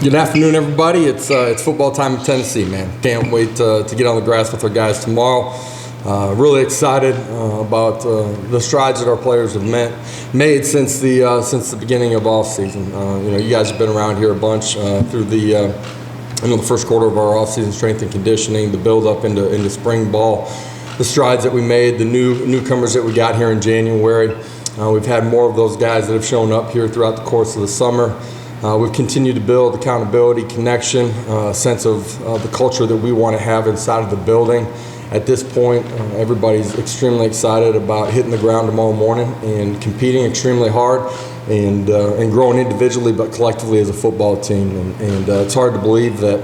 Good afternoon, everybody. It's football time in Tennessee, man. Can't wait to get on the grass with our guys tomorrow. Really excited about the strides that our players have made since the beginning of off season. You guys have been around here a bunch through the first quarter of our off season strength and conditioning, the build up into spring ball, the strides that we made, the newcomers that we got here in January. We've had more of those guys that have shown up here throughout the course of the summer. We've continued to build accountability, connection, a sense of the culture that we want to have inside of the building. At this point, everybody's extremely excited about hitting the ground tomorrow morning and competing extremely hard and growing individually but collectively as a football team. And it's hard to believe that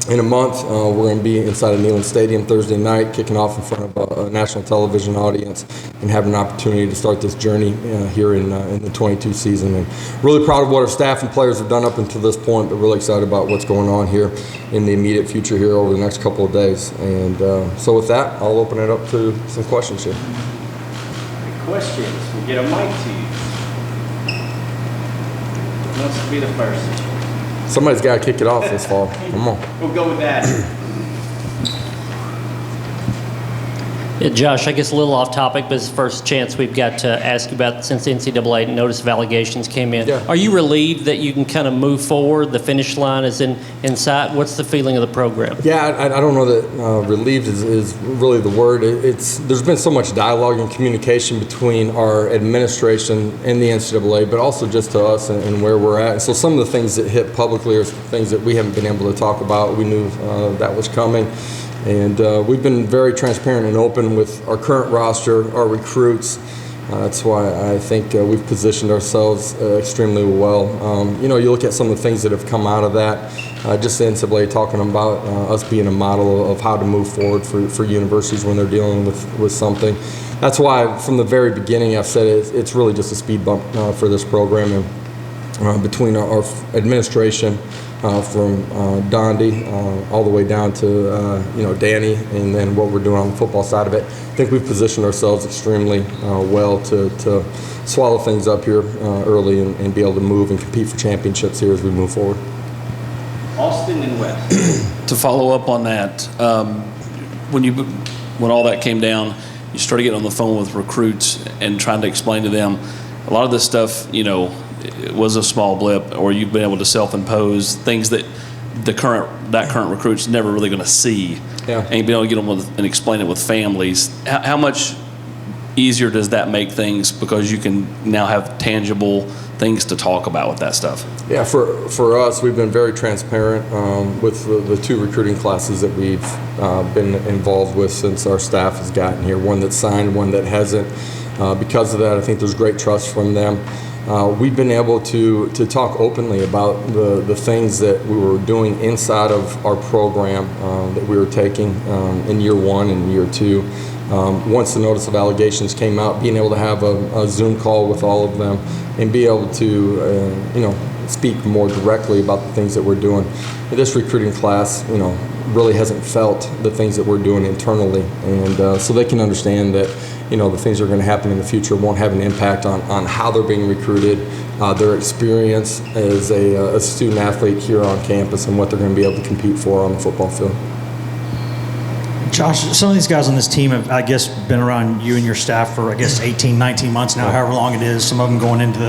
in a month we're going to be inside of Neyland Stadium Thursday night, kicking off in front of a national television audience and having an opportunity to start this journey here in the 22 season. And really proud of what our staff and players have done up until this point, but really excited about what's going on here in the immediate future here over the next couple of days. And so with that, I'll open it up to some questions here. Questions. We'll get a mic to you. Who wants to be the first? Somebody's got to kick it off this fall. Come on. We'll go with that. Yeah, Josh, I guess a little off topic, but it's the first chance we've got to ask you about since the NCAA notice of allegations came in. Yeah. Are you relieved that you can kind of move forward? The finish line is in sight. What's the feeling of the program? Yeah, I don't know that relieved is really the word. There's been so much dialogue and communication between our administration and the NCAA, but also just to us and where we're at. And so some of the things that hit publicly are things that we haven't been able to talk about. We knew that was coming. And we've been very transparent and open with our current roster, our recruits. That's why I think we've positioned ourselves extremely well. You look at some of the things that have come out of that, just the NCAA talking about us being a model of how to move forward for universities when they're dealing with something. That's why from the very beginning I've said it's really just a speed bump for this program. And between our administration, from Dondi all the way down to Danny, and then what we're doing on the football side of it. I think we've positioned ourselves extremely well to swallow things up here early and be able to move and compete for championships here as we move forward. Austin and West. To follow up on that, when all that came down, you started getting on the phone with recruits and trying to explain to them a lot of this stuff, it was a small blip, or you've been able to self-impose things that current recruit's never really going to see. Yeah. And you've been able to get them and explain it with families. How much easier does that make things because you can now have tangible things to talk about with that stuff? Yeah, for us, we've been very transparent with the two recruiting classes that we've been involved with since our staff has gotten here. One that's signed, one that hasn't. Because of that, I think there's great trust from them. We've been able to talk openly about the things that we were doing inside of our program that we were taking in year one and year two. Once the notice of allegations came out, being able to have a Zoom call with all of them and be able to speak more directly about the things that we're doing. This recruiting class, really hasn't felt the things that we're doing internally, and so they can understand that the things that are going to happen in the future won't have an impact on how they're being recruited, their experience as a student athlete here on campus, and what they're going to be able to compete for on the football field. Josh, some of these guys on this team have, I guess, been around you and your staff for, 18, 19 months now, however long it is. Some of them going into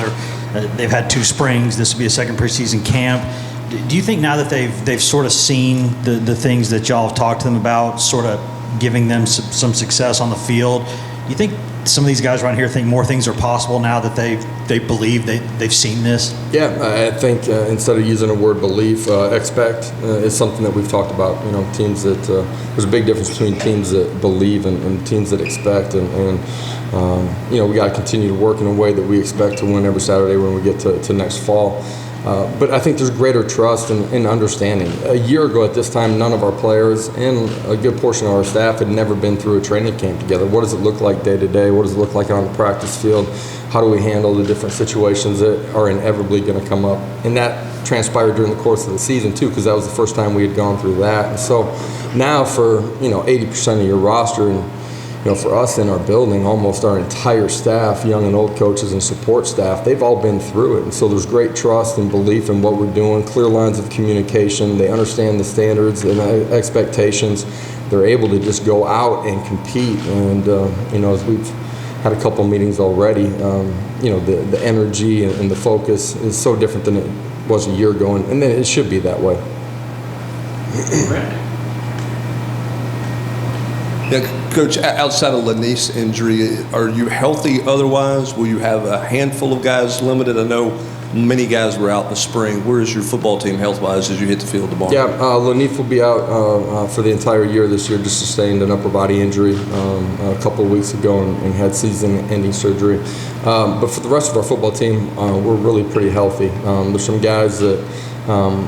they've had 2 springs. This will be a second preseason camp. Do you think now that they've sort of seen the things that y'all have talked to them about, sort of giving them some success on the field, do you think some of these guys around here think more things are possible now that they believe they've seen this? Yeah, I think instead of using the word belief, expect is something that we've talked about. Teams that there's a big difference between teams that believe and teams that expect, and we got to continue to work in a way that we expect to win every Saturday when we get to next fall. But I think there's greater trust and understanding. A year ago at this time, none of our players and a good portion of our staff had never been through a training camp together. What does it look like day to day? What does it look like on the practice field? How do we handle the different situations that are inevitably going to come up? And that transpired during the course of the season too, because that was the first time we had gone through that. And so now for 80% of your roster, and for us in our building, almost our entire staff, young and old coaches and support staff, they've all been through it. And so there's great trust and belief in what we're doing, clear lines of communication. They understand the standards and expectations. They're able to just go out and compete. And, as we've had a couple meetings already, the energy and the focus is so different than it was a year ago. And then it should be that way. Yeah, Coach, outside of Lanice's injury, are you healthy otherwise? Will you have a handful of guys limited? I know many guys were out in the spring. Where is your football team health-wise as you hit the field tomorrow? Yeah, Lanice will be out for the entire year this year, just sustained an upper body injury a couple of weeks ago and had season-ending surgery. But for the rest of our football team, we're really pretty healthy. There's some guys that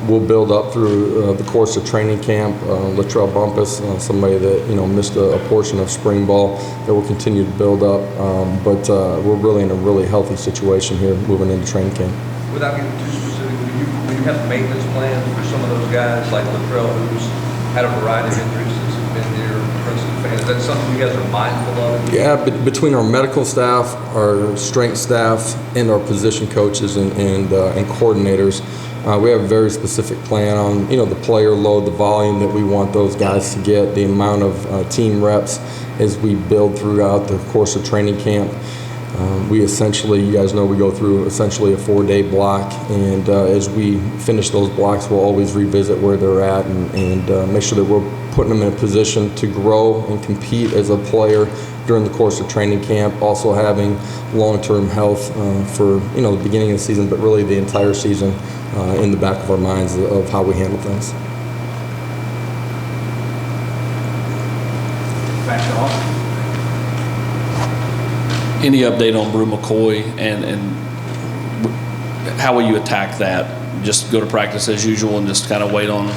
we'll build up through the course of training camp. Latrell Bumpus, somebody that missed a portion of spring ball, that will continue to build up. But we're really in a really healthy situation here moving into training camp. Without getting too specific, will you have maintenance plans for some of those guys like Latrell, who's had a variety of injuries since he's been here? Is that something you guys are mindful of? Yeah, between our medical staff, our strength staff, and our position coaches and coordinators, we have a very specific plan on the player load, the volume that we want those guys to get, the amount of team reps as we build throughout the course of training camp. We essentially, you guys know, we go through essentially a 4-day block, and as we finish those blocks, we'll always revisit where they're at and make sure that we're putting them in a position to grow and compete as a player during the course of training camp. Also having long-term health for the beginning of the season, but really the entire season in the back of our minds of how we handle things. Back to Austin. Any update on Brew McCoy and how will you attack that? Just go to practice as usual and just kind of wait on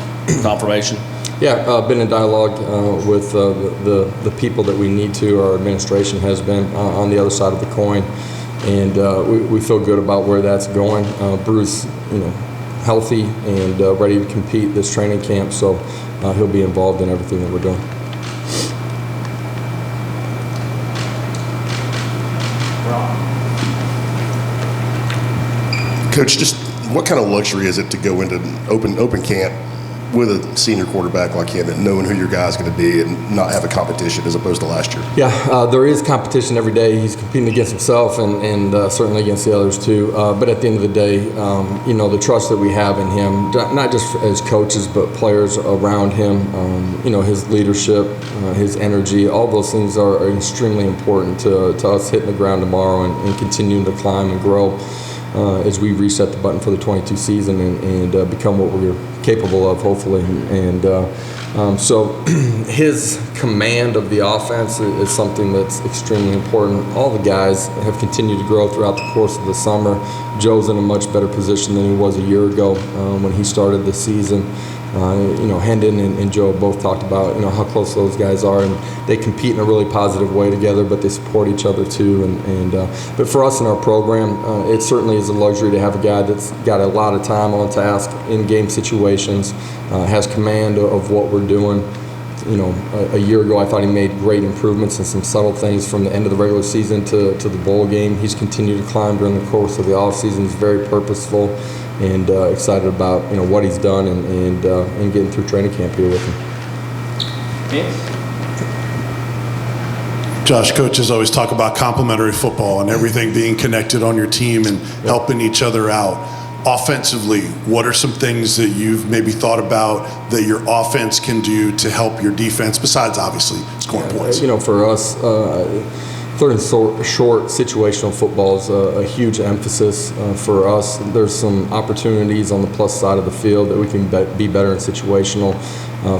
confirmation? Yeah, been in dialogue with the people that we need to. Our administration has been on the other side of the coin, and we feel good about where that's going. Brew's healthy and ready to compete this training camp, so he'll be involved in everything that we're doing. Coach, just what kind of luxury is it to go into open camp with a senior quarterback like him and knowing who your guy's going to be and not have a competition as opposed to last year? Yeah, there is competition every day. He's competing against himself and certainly against the others too. But at the end of the day, the trust that we have in him, not just as coaches but players around him, his leadership, his energy, all those things are extremely important to us hitting the ground tomorrow and continuing to climb and grow as we reset the button for the 22 season and become what we're capable of, hopefully. And so his command of the offense is something that's extremely important. All the guys have continued to grow throughout the course of the summer. Joe's in a much better position than he was a year ago when he started the season. Hendon and Joe both talked about how close those guys are, and they compete in a really positive way together, but they support each other too. But for us in our program, it certainly is a luxury to have a guy that's got a lot of time on task in game situations, has command of what we're doing. A year ago I thought he made great improvements and some subtle things from the end of the regular season to the bowl game. He's continued to climb during the course of the offseason. He's very purposeful and excited about what he's done and getting through training camp here with him. Vince? Josh, coaches always talk about complementary football and everything being connected on your team and helping each other out. Offensively, what are some things that you've maybe thought about that your offense can do to help your defense, besides obviously scoring points? For us, third and short situational football is a huge emphasis for us. There's some opportunities on the plus side of the field that we can be better in situational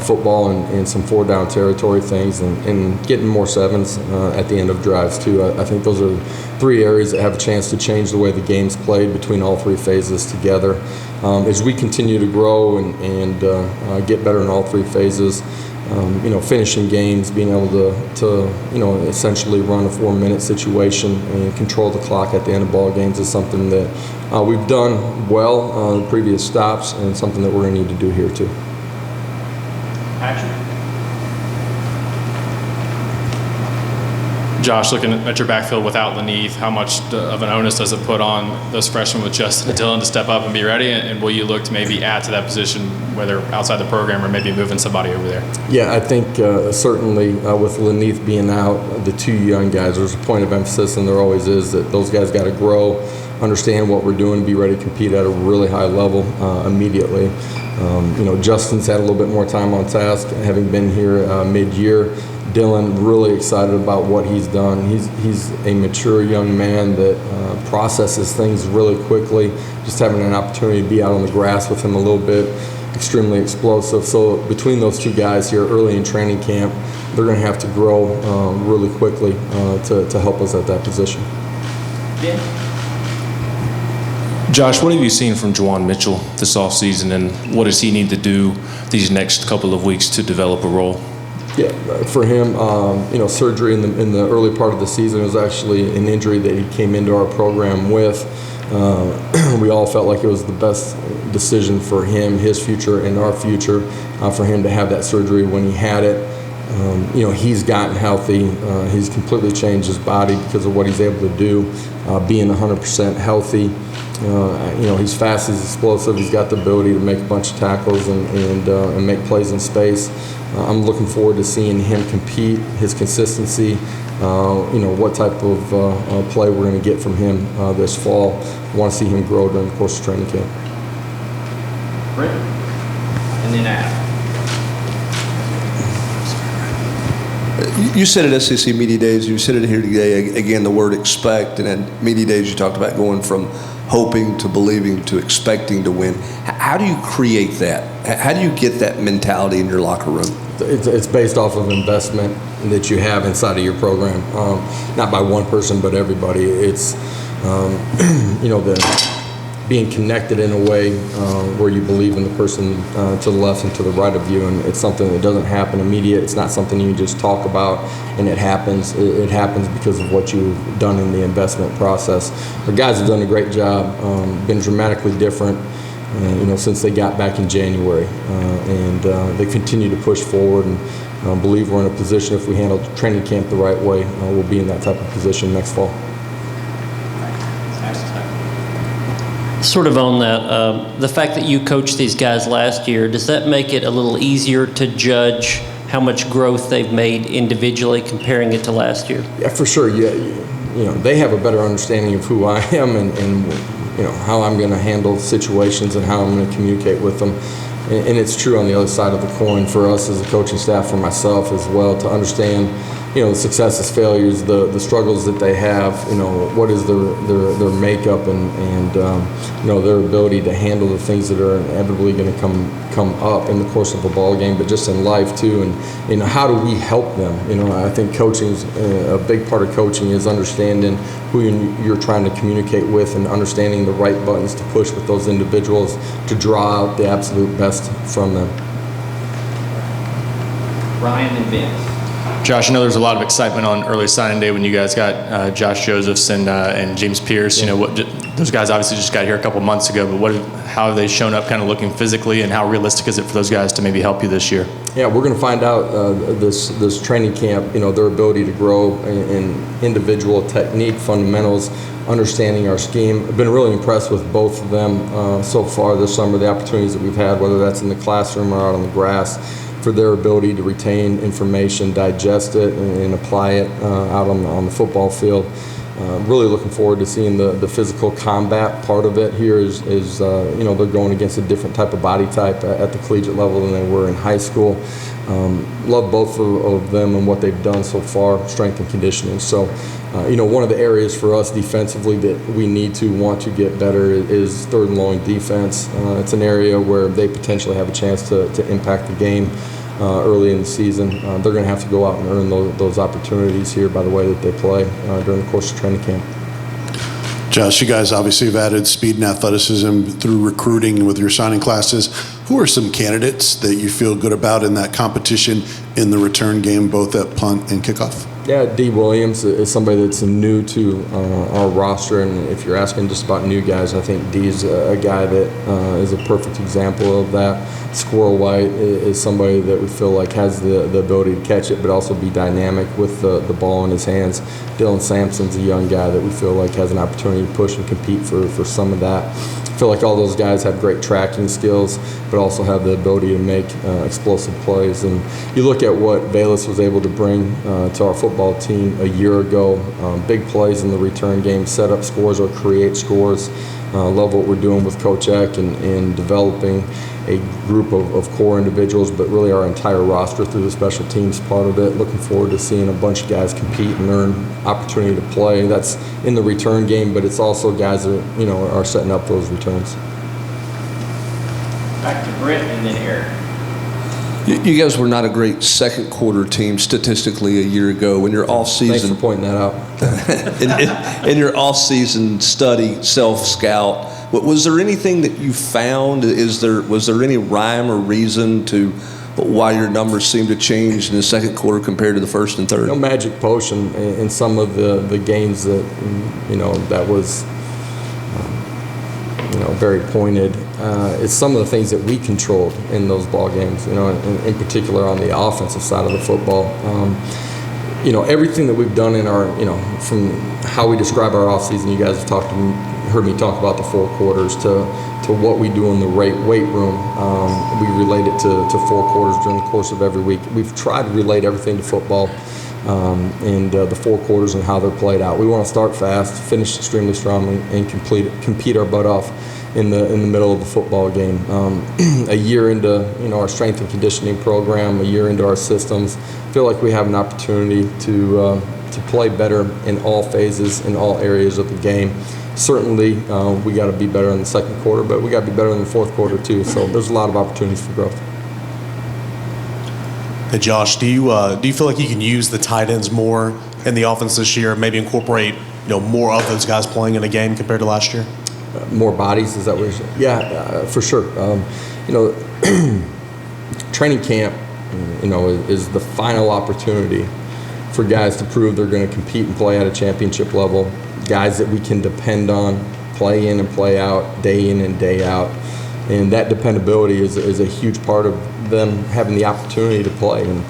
football and some 4-down territory things and getting more sevens at the end of drives too. I think those are 3 areas that have a chance to change the way the game's played between all 3 phases together. As we continue to grow and get better in all 3 phases, finishing games, being able to essentially run a 4-minute situation and control the clock at the end of ball games is something that we've done well on previous stops and something that we're going to need to do here too. Patrick? Josh, looking at your backfield without Laneith, how much of an onus does it put on those freshmen with Justin and Dylan to step up and be ready? And will you look to maybe add to that position, whether outside the program or maybe moving somebody over there? Yeah, I think certainly with Laneith being out, the two young guys, there's a point of emphasis, and there always is, that those guys got to grow, understand what we're doing, be ready to compete at a really high level immediately. Justin's had a little bit more time on task, having been here mid-year. Dylan, really excited about what he's done. He's a mature young man that processes things really quickly. Just having an opportunity to be out on the grass with him a little bit, extremely explosive. So between those two guys here early in training camp, they're going to have to grow really quickly to help us at that position. Ben? Josh, what have you seen from Juwan Mitchell this offseason, and what does he need to do these next couple of weeks to develop a role? Yeah, for him, surgery in the early part of the season was actually an injury that he came into our program with. We all felt like it was the best decision for him, his future, and our future, for him to have that surgery when he had it. He's gotten healthy. He's completely changed his body because of what he's able to do, being 100% healthy. He's fast, he's explosive, he's got the ability to make a bunch of tackles and make plays in space. I'm looking forward to seeing him compete, his consistency, what type of play we're going to get from him this fall. I want to see him grow during the course of training camp. Brent? And then Adam. You said at SEC Media Days, you said it here today, again, the word expect, and at Media Days you talked about going from hoping to believing to expecting to win. How do you create that? How do you get that mentality in your locker room? It's based off of investment that you have inside of your program, not by one person, but everybody. It's, the being connected in a way where you believe in the person to the left and to the right of you, and it's something that doesn't happen immediate. It's not something you just talk about and it happens. It happens because of what you've done in the investment process. The guys have done a great job, been dramatically different, since they got back in January, and they continue to push forward, and believe we're in a position, if we handle training camp the right way, we'll be in that type of position next fall. Sort of on that, the fact that you coached these guys last year, does that make it a little easier to judge how much growth they've made individually comparing it to last year? Yeah, for sure. Yeah, they have a better understanding of who I am and how I'm going to handle situations and how I'm going to communicate with them. And it's true on the other side of the coin for us as a coaching staff, for myself as well, to understand the successes, failures, the struggles that they have, what is their makeup and their ability to handle the things that are inevitably going to come up in the course of a ball game, but just in life too. And how do we help them? I think coaching is a big part of coaching is understanding who you're trying to communicate with and understanding the right buttons to push with those individuals to draw out the absolute best from them. Ryan and Ben. Josh, I know there's a lot of excitement on early signing day when you guys got Josh Josephs and James Pierce. Yeah. Those guys obviously just got here a couple months ago, but how have they shown up kind of looking physically, and how realistic is it for those guys to maybe help you this year? Yeah, we're going to find out this training camp, their ability to grow in individual technique, fundamentals, understanding our scheme. I've been really impressed with both of them so far this summer, the opportunities that we've had, whether that's in the classroom or out on the grass, for their ability to retain information, digest it, and apply it out on the football field. Really looking forward to seeing the physical combat part of it here is they're going against a different type of body type at the collegiate level than they were in high school. Love both of them and what they've done so far, strength and conditioning. So, one of the areas for us defensively that we want to get better is third and long defense. It's an area where they potentially have a chance to impact the game early in the season. They're going to have to go out and earn those opportunities here by the way that they play during the course of training camp. Josh, you guys obviously have added speed and athleticism through recruiting with your signing classes. Who are some candidates that you feel good about in that competition in the return game, both at punt and kickoff? Yeah, D. Williams is somebody that's new to our roster, and if you're asking just about new guys, I think D's a guy that is a perfect example of that. Squirrel White is somebody that we feel like has the ability to catch it, but also be dynamic with the ball in his hands. Dylan Sampson's a young guy that we feel like has an opportunity to push and compete for some of that. I feel like all those guys have great tracking skills, but also have the ability to make explosive plays. And you look at what Bayless was able to bring to our football team a year ago, big plays in the return game, set up scores or create scores. Love what we're doing with Coach Eck and developing a group of core individuals, but really our entire roster through the special teams part of it. Looking forward to seeing a bunch of guys compete and earn opportunity to play. That's in the return game, but it's also guys that are setting up those returns. Back to Brent and then Eric. You guys were not a great second quarter team statistically a year ago. In your off season, Thanks for pointing that out. in your off season study, self scout, was there anything that you found? Was there any rhyme or reason to why your numbers seem to change in the second quarter compared to the first and third? No magic potion in some of the games that that was very pointed. It's some of the things that we controlled in those ball games. In particular on the offensive side of the football. Everything that we've done in our from how we describe our offseason. You guys have heard me talk about the 4 quarters to what we do in the weight room. We relate it to 4 quarters during the course of every week. We've tried to relate everything to football and the 4 quarters and how they're played out. We want to start fast, finish extremely strongly, and compete our butt off in the middle of the football game. A year into our strength and conditioning program, a year into our systems, I feel like we have an opportunity to play better in all phases, in all areas of the game. Certainly, we got to be better in the second quarter, but we got to be better in the fourth quarter too. So there's a lot of opportunities for growth. Hey Josh, do you feel like you can use the tight ends more in the offense this year? Maybe incorporate more of those guys playing in a game compared to last year. More bodies, is that what you're saying? Yeah, for sure. Training camp, is the final opportunity for guys to prove they're going to compete and play at a championship level. Guys that we can depend on, play in and play out, day in and day out. And that dependability is a huge part of them having the opportunity to play. And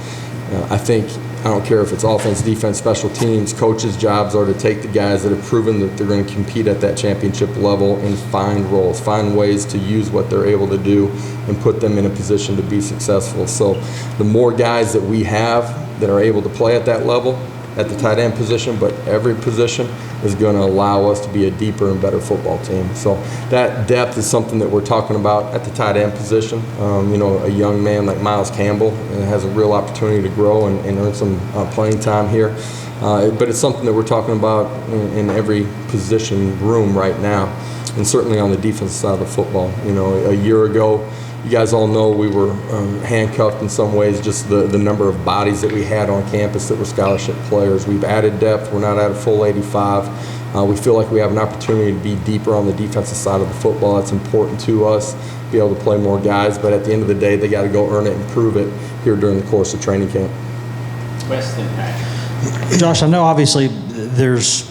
I don't care if it's offense, defense, special teams, coaches' jobs are to take the guys that have proven that they're going to compete at that championship level and find roles, find ways to use what they're able to do and put them in a position to be successful. So the more guys that we have that are able to play at that level, at the tight end position, but every position is going to allow us to be a deeper and better football team. So that depth is something that we're talking about at the tight end position. A young man like Miles Campbell has a real opportunity to grow and earn some playing time here. But it's something that we're talking about in every position room right now, and certainly on the defensive side of the football. A year ago, you guys all know we were handcuffed in some ways, just the number of bodies that we had on campus that were scholarship players. We've added depth. We're not at a full 85. We feel like we have an opportunity to be deeper on the defensive side of the football. That's important to us, be able to play more guys. But at the end of the day, they got to go earn it and prove it here during the course of training camp. Weston Patrick. Josh, I know obviously there's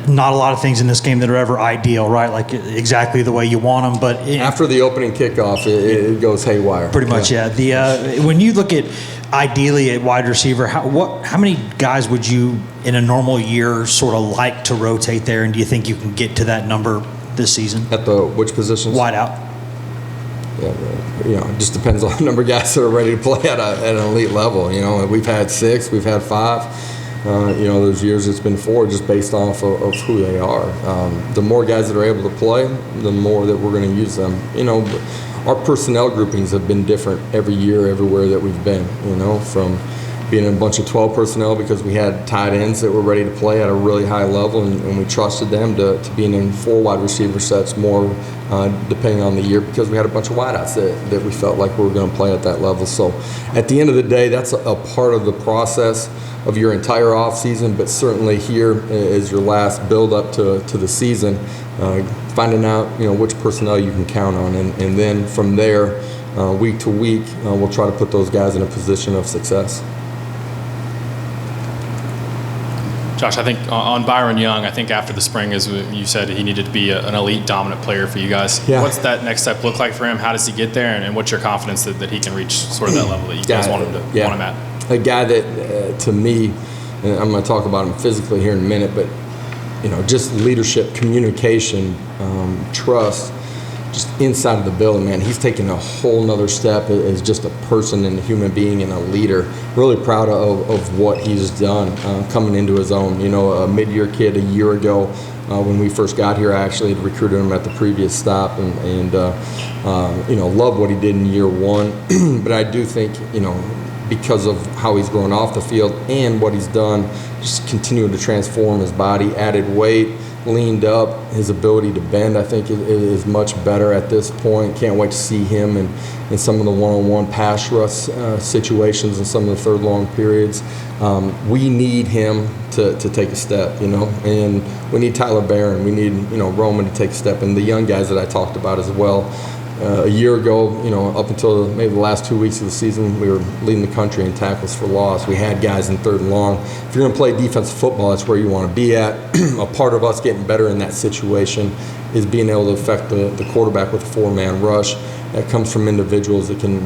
not a lot of things in this game that are ever ideal, right? Like exactly the way you want them, but after the opening kickoff, it goes haywire. Pretty much, yeah. When you look at ideally at wide receiver, how many guys would you in a normal year sort of like to rotate there, and do you think you can get to that number this season? At which positions? Wide out. Yeah, it just depends on the number of guys that are ready to play at an elite level. We've had 6, we've had 5. Those years it's been 4 just based off of who they are. The more guys that are able to play, the more that we're going to use them. Our personnel groupings have been different every year, everywhere that we've been, from being in a bunch of 12 personnel because we had tight ends that were ready to play at a really high level, and we trusted them to being in 4 wide receiver sets more depending on the year because we had a bunch of wideouts that we felt like we were going to play at that level. So at the end of the day, that's a part of the process of your entire off season, but certainly here is your last build up to the season, finding out which personnel you can count on, and then from there, week to week, we'll try to put those guys in a position of success. Josh, I think on Byron Young, I think after the spring, as you said, he needed to be an elite dominant player for you guys. Yeah. What's that next step look like for him? How does he get there? And what's your confidence that he can reach sort of that level that you guys want him at? A guy that, to me, and I'm going to talk about him physically here in a minute, but, just leadership, communication, trust, just inside of the building, man. He's taken a whole nother step as just a person and a human being and a leader. Really proud of what he's done coming into his own. A mid-year kid a year ago when we first got here, I actually had recruited him at the previous stop and love what he did in year one. But I do think, because of how he's grown off the field and what he's done, just continuing to transform his body, added weight, leaned up, his ability to bend, I think, is much better at this point. Can't wait to see him in some of the one-on-one pass rush situations and some of the third long periods. We need him to take a step, and we need Tyler Barron. We need, Roman to take a step, and the young guys that I talked about as well. A year ago, up until maybe the last 2 weeks of the season, we were leading the country in tackles for loss. We had guys in third and long. If you're going to play defensive football, that's where you want to be at. A part of us getting better in that situation is being able to affect the quarterback with a four-man rush. That comes from individuals that can,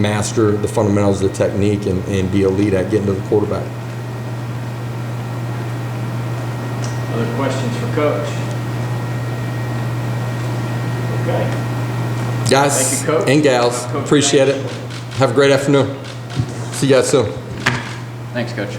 master the fundamentals of the technique and be elite at getting to the quarterback. Other questions for Coach? Okay. Guys Thank you, Coach. and gals, Coach, appreciate it. Have a great afternoon. See you guys soon. Thanks, Coach.